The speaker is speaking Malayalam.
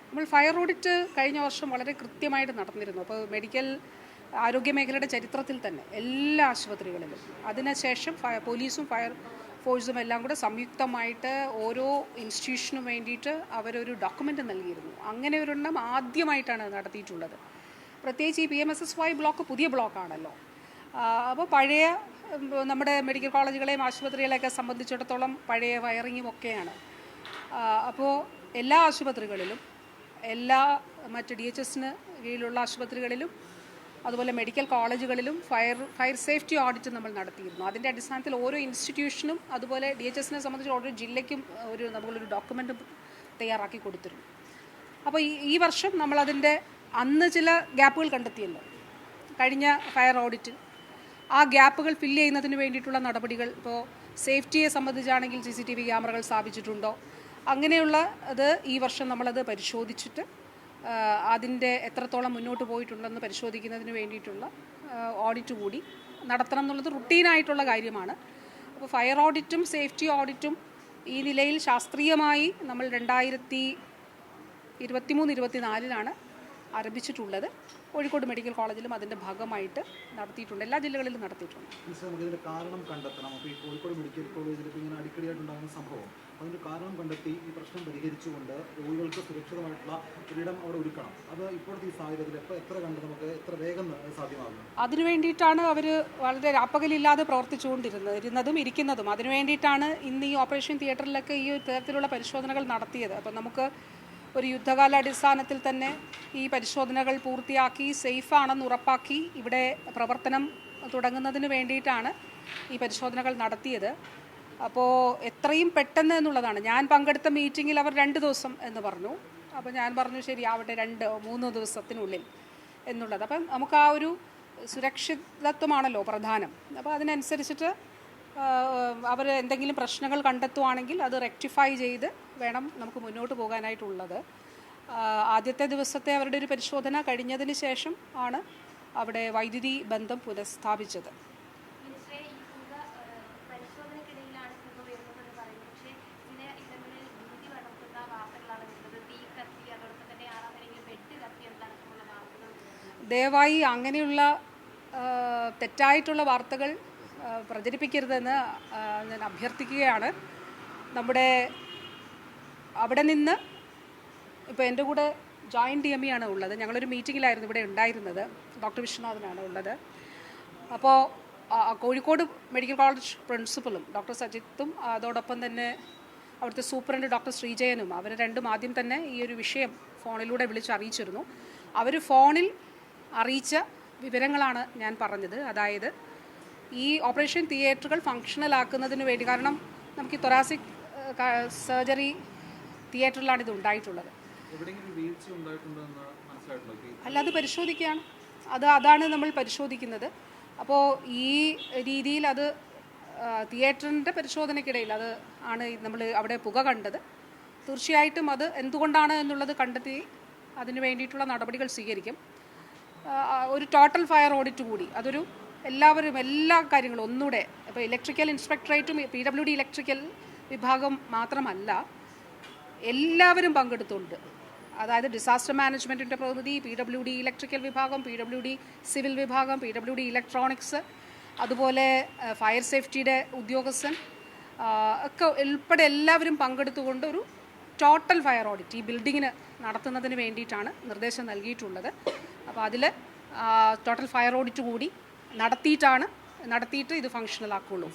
നമ്മൾ ഫയർ ഓഡിറ്റ് കഴിഞ്ഞ വർഷം വളരെ കൃത്യമായിട്ട് നടന്നിരുന്നു. അപ്പോൾ മെഡിക്കൽ ആരോഗ്യമേഖലയുടെ ചരിത്രത്തിൽ തന്നെ എല്ലാ ആശുപത്രികളിലും അതിനുശേഷം പോലീസും ഫയർ ഫോഴ്സും എല്ലാം കൂടെ സംയുക്തമായിട്ട് ഓരോ ഇൻസ്റ്റിറ്റ്യൂഷനും വേണ്ടിയിട്ട് അവരൊരു ഡോക്യുമെൻ്റ് നൽകിയിരുന്നു. അങ്ങനെ ഒരെണ്ണം ആദ്യമായിട്ടാണ് നടത്തിയിട്ടുള്ളത്. പ്രത്യേകിച്ച് ഈ PMSSY ബ്ലോക്ക് പുതിയ ബ്ലോക്കാണല്ലോ. അപ്പോൾ പഴയ നമ്മുടെ മെഡിക്കൽ കോളേജുകളെയും ആശുപത്രികളെയൊക്കെ സംബന്ധിച്ചിടത്തോളം പഴയ വയറിങ്ങും ഒക്കെയാണ്. അപ്പോൾ എല്ലാ ആശുപത്രികളിലും എല്ലാ മറ്റ് DHSന് കീഴിലുള്ള ആശുപത്രികളിലും അതുപോലെ മെഡിക്കൽ കോളേജുകളിലും ഫയർ സേഫ്റ്റി ഓഡിറ്റ് നമ്മൾ നടത്തിയിരുന്നു. അതിൻ്റെ അടിസ്ഥാനത്തിൽ ഓരോ ഇൻസ്റ്റിറ്റ്യൂഷനും അതുപോലെ DHSനെ സംബന്ധിച്ച് ഓരോ ജില്ലയ്ക്കും നമ്മളൊരു ഡോക്യുമെൻ്റ് തയ്യാറാക്കി കൊടുത്തിരുന്നു. അപ്പോൾ ഈ വർഷം നമ്മളതിൻ്റെ അന്ന് ചില ഗ്യാപ്പുകൾ കണ്ടെത്തിയല്ലോ കഴിഞ്ഞ ഫയർ ഓഡിറ്റിൽ. ആ ഗ്യാപ്പുകൾ ഫില്ല് ചെയ്യുന്നതിന് വേണ്ടിയിട്ടുള്ള നടപടികൾ, ഇപ്പോൾ സേഫ്റ്റിയെ സംബന്ധിച്ചാണെങ്കിൽ CCTV ക്യാമറകൾ സ്ഥാപിച്ചിട്ടുണ്ടോ, അങ്ങനെയുള്ള അത് ഈ വർഷം നമ്മളത് പരിശോധിച്ചിട്ട് അതിൻ്റെ എത്രത്തോളം മുന്നോട്ട് പോയിട്ടുണ്ടെന്ന് പരിശോധിക്കുന്നതിന് വേണ്ടിയിട്ടുള്ള ഓഡിറ്റ് കൂടി നടത്തണം എന്നുള്ളത് റുട്ടീനായിട്ടുള്ള കാര്യമാണ്. അപ്പോൾ ഫയർ ഓഡിറ്റും സേഫ്റ്റി ഓഡിറ്റും ഈ നിലയിൽ ശാസ്ത്രീയമായി നമ്മൾ 2023-24 ആരംഭിച്ചിട്ടുള്ളത്. കോഴിക്കോട് മെഡിക്കൽ കോളേജിലും അതിൻ്റെ ഭാഗമായിട്ട് നടത്തിയിട്ടുണ്ട്, എല്ലാ ജില്ലകളിലും നടത്തിയിട്ടുണ്ട്. ഇതിൻ്റെ കാരണം കണ്ടെത്തണം. അപ്പോൾ ഈ കോഴിക്കോട് മെഡിക്കൽ കോളേജിൽ ഇപ്പോൾ ഇങ്ങനെ അടിക്കടിയായിട്ടുണ്ടാകുന്ന സംഭവം, അതിൻ്റെ കാരണം കണ്ടെത്തി ഈ പ്രശ്നം പരിഹരിച്ചുകൊണ്ട് രോഗികൾക്ക് സുരക്ഷിതമായിട്ടുള്ള ഒരിടം അവിടെ ഒരുക്കണം. അത് ഇപ്പോഴത്തെ ഈ സാഹചര്യത്തിൽ എത്ര കണ്ട് നമുക്ക് എത്ര വേഗം സാധ്യമാകും? അതിനു വേണ്ടിയിട്ടാണ് അവർ വളരെ രാപ്പകലില്ലാതെ പ്രവർത്തിച്ചുകൊണ്ടിരുന്നതും ഇരിക്കുന്നതും. അതിനു വേണ്ടിയിട്ടാണ് ഇന്ന് ഈ ഓപ്പറേഷൻ തിയേറ്ററിലൊക്കെ ഈ തരത്തിലുള്ള പരിശോധനകൾ നടത്തിയത്. അപ്പോൾ നമുക്ക് ഒരു യുദ്ധകാലാടിസ്ഥാനത്തിൽ തന്നെ ഈ പരിശോധനകൾ പൂർത്തിയാക്കി സേഫാണെന്ന് ഉറപ്പാക്കി ഇവിടെ പ്രവർത്തനം തുടങ്ങുന്നതിന് വേണ്ടിയിട്ടാണ് ഈ പരിശോധനകൾ നടത്തിയത്. അപ്പോൾ എത്രയും പെട്ടെന്ന് എന്നുള്ളതാണ്. ഞാൻ പങ്കെടുത്ത മീറ്റിങ്ങിൽ അവർ 2 ദിവസം എന്ന് പറഞ്ഞു. അപ്പോൾ ഞാൻ പറഞ്ഞു ശരി ആവട്ടെ 2-3 ദിവസത്തിനുള്ളിൽ എന്നുള്ളത്. അപ്പം നമുക്ക് ആ ഒരു സുരക്ഷിതത്വമാണല്ലോ പ്രധാനം. അപ്പോൾ അതിനനുസരിച്ചിട്ട് അവർ എന്തെങ്കിലും പ്രശ്നങ്ങൾ കണ്ടെത്തുവാണെങ്കിൽ അത് റെക്ടിഫൈ ചെയ്ത് വേണം നമുക്ക് മുന്നോട്ട് പോകാനായിട്ടുള്ളത്. ആദ്യത്തെ ദിവസത്തെ അവരുടെ ഒരു പരിശോധന കഴിഞ്ഞതിന് ശേഷം ആണ് അവിടെ വൈദ്യുതി ബന്ധം പുനഃസ്ഥാപിച്ചത്. ദയവായി അങ്ങനെയുള്ള തെറ്റായിട്ടുള്ള വാർത്തകൾ പ്രചരിപ്പിക്കരുതെന്ന് ഞാൻ അഭ്യർത്ഥിക്കുകയാണ്. അവിടെ നിന്ന് ഇപ്പോൾ എൻ്റെ കൂടെ ജോയിൻറ്റ് DME ആണ് ഉള്ളത്. ഞങ്ങളൊരു മീറ്റിങ്ങിലായിരുന്നു ഇവിടെ ഉണ്ടായിരുന്നത്. ഡോക്ടർ വിശ്വനാഥനാണ് ഉള്ളത്. അപ്പോൾ കോഴിക്കോട് മെഡിക്കൽ കോളേജ് പ്രിൻസിപ്പലും ഡോക്ടർ സജിത്തും അതോടൊപ്പം തന്നെ അവിടുത്തെ സൂപ്രണ്ട് ഡോക്ടർ ശ്രീജയനും അവർ രണ്ടും ആദ്യം തന്നെ ഈ ഒരു വിഷയം ഫോണിലൂടെ വിളിച്ചറിയിച്ചിരുന്നു. അവർ ഫോണിൽ അറിയിച്ച വിവരങ്ങളാണ് ഞാൻ പറഞ്ഞത്. അതായത് ഈ ഓപ്പറേഷൻ തിയേറ്ററുകൾ ഫങ്ഷണൽ ആക്കുന്നതിന് വേണ്ടി, കാരണം നമുക്ക് ഈ തൊറാസിക് സർജറി തിയേറ്ററിലാണ് ഇത് ഉണ്ടായിട്ടുള്ളത്. അല്ല, അത് പരിശോധിക്കുകയാണ്. അതാണ് നമ്മൾ പരിശോധിക്കുന്നത്. അപ്പോൾ ഈ രീതിയിൽ അത് തിയേറ്ററിൻ്റെ പരിശോധനയ്ക്കിടയിൽ അത് ആണ് നമ്മൾ അവിടെ പുക കണ്ടത്. തീർച്ചയായിട്ടും അത് എന്തുകൊണ്ടാണ് എന്നുള്ളത് കണ്ടെത്തി അതിന് വേണ്ടിയിട്ടുള്ള നടപടികൾ സ്വീകരിക്കും. ഒരു ടോട്ടൽ ഫയർ ഓഡിറ്റ് കൂടി, അതൊരു എല്ലാ കാര്യങ്ങളും ഒന്നുകൂടെ, ഇപ്പോൾ ഇലക്ട്രിക്കൽ ഇൻസ്പെക്ടറേറ്റും PWD ഇലക്ട്രിക്കൽ വിഭാഗം മാത്രമല്ല, എല്ലാവരും പങ്കെടുത്തുണ്ട്. അതായത് ഡിസാസ്റ്റർ മാനേജ്മെൻറ്റിൻ്റെ പ്രതിനിധി, PWD ഇലക്ട്രിക്കൽ വിഭാഗം, PWD സിവിൽ വിഭാഗം, PWD ഇലക്ട്രോണിക്സ്, അതുപോലെ ഫയർ സേഫ്റ്റിയുടെ ഉദ്യോഗസ്ഥൻ ഒക്കെ ഉൾപ്പെടെ എല്ലാവരും പങ്കെടുത്തുകൊണ്ട് ഒരു ടോട്ടൽ ഫയർ ഓഡിറ്റ് ഈ ബിൽഡിങ്ങിന് നടത്തുന്നതിന് വേണ്ടിയിട്ടാണ് നിർദ്ദേശം നൽകിയിട്ടുള്ളത്. അപ്പോൾ അതിൽ ടോട്ടൽ ഫയർ ഓഡിറ്റ് കൂടി നടത്തിയിട്ട് ഇത് ഫങ്ഷണൽ ആക്കുള്ളൂ.